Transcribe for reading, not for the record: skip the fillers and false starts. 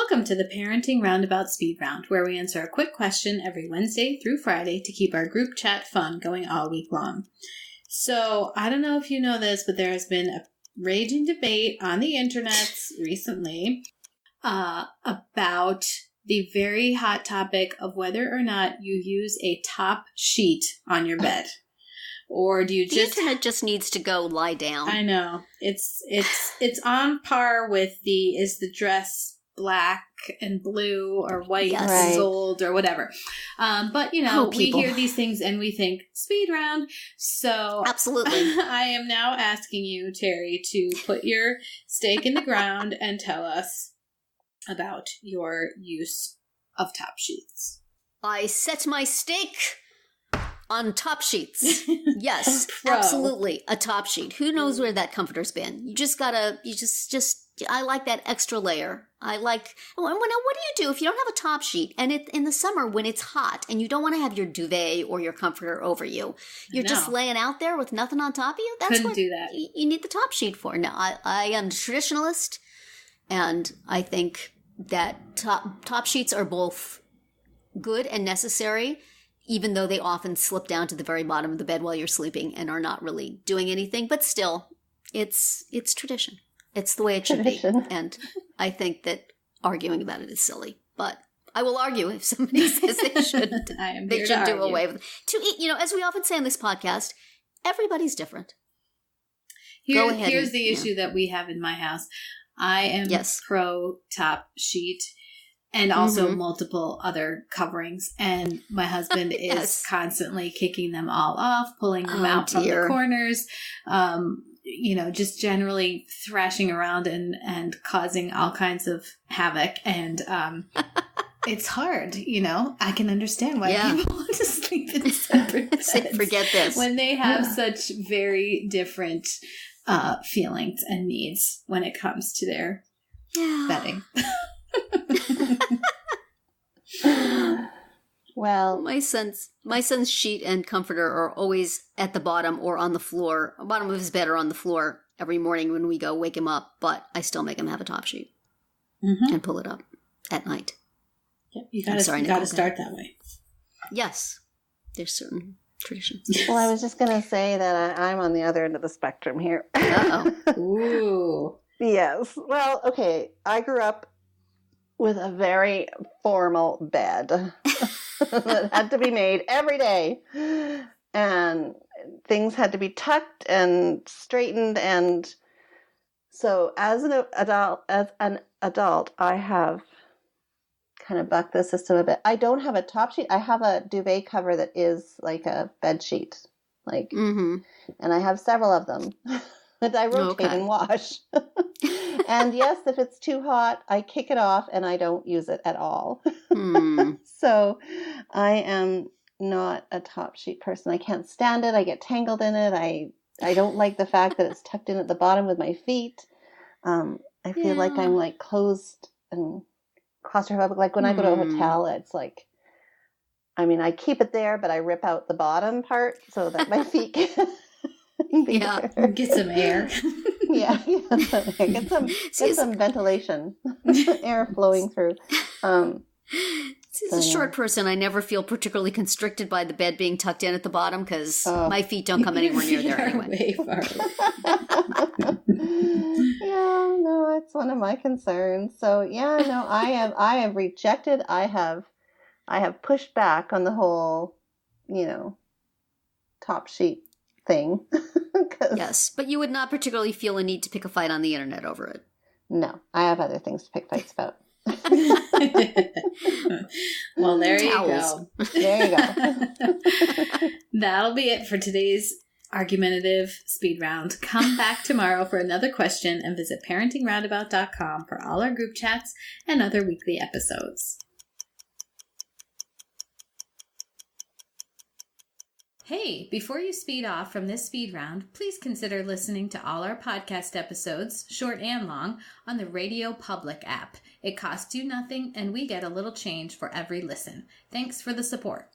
Welcome to the Parenting Roundabout Speed Round, where we answer a quick question every Wednesday through Friday to keep our group chat fun going all week long. So, I don't know if you know this, but there has been a raging debate on the internet recently about the very hot topic of whether or not you use a top sheet on your bed. Or do you just... The internet just needs to go lie down. I know. It's on par with is the dress black and blue or white and gold or whatever. But, we hear these things and we think, speed round. So absolutely. I am now asking you, Terry, to put your stake in the ground and tell us about your use of top sheets. I set my stake on top sheets. Yes, absolutely. A top sheet. Who knows where that comforter's been? I like that extra layer. What do you do if you don't have a top sheet and in the summer when it's hot and you don't want to have your duvet or your comforter over you? You're just laying out there with nothing on top of you? That's Couldn't what do that. You need the top sheet for. Now, I am a traditionalist, and I think that top sheets are both good and necessary, even though they often slip down to the very bottom of the bed while you're sleeping and are not really doing anything. But still, it's tradition. It's the way it should be. And I think that arguing about it is silly. But I will argue if somebody says they should do away with it. As we often say on this podcast, everybody's different. Here's the issue that we have in my house. I am pro top sheet. And also multiple other coverings. And my husband is constantly kicking them all off, pulling them out from the corners, just generally thrashing around and causing all kinds of havoc. And it's hard, I can understand why people want to sleep in separate beds. Forget this. When they have such very different feelings and needs when it comes to their bedding. Well, my son's sheet and comforter are always at the bottom or on the floor, bottom of his bed or on the floor every morning when we go wake him up. But I still make him have a top sheet and pull it up at night. Yep, you got to start that way. Yes, there's certain traditions. Yes. Well, I was just going to say that I'm on the other end of the spectrum here. Uh-oh. Ooh. Yes. Well, okay. I grew up with a very formal bed that had to be made every day. And things had to be tucked and straightened. And so as an adult, I have kind of bucked the system a bit. I don't have a top sheet. I have a duvet cover that is like a bed sheet. And I have several of them that I rotate and wash. And yes, if it's too hot, I kick it off and I don't use it at all. So I am not a top sheet person. I can't stand it. I get tangled in it. I don't like the fact that it's tucked in at the bottom with my feet. I feel like I'm like closed and claustrophobic. Like when I go to a hotel, it's like, I keep it there, but I rip out the bottom part so that my feet can get some air. Get some ventilation, air flowing through. As a short person, I never feel particularly constricted by the bed being tucked in at the bottom because my feet don't come anywhere near there anyway. It's one of my concerns. So I have rejected. I have pushed back on the whole, top sheet thing. Yes, but you would not particularly feel a need to pick a fight on the internet over it. No, I have other things to pick fights about. Well, there you go. There you go. That'll be it for today's argumentative speed round. Come back tomorrow for another question and visit parentingroundabout.com for all our group chats and other weekly episodes. Hey, before you speed off from this speed round, please consider listening to all our podcast episodes, short and long, on the Radio Public app. It costs you nothing, and we get a little change for every listen. Thanks for the support.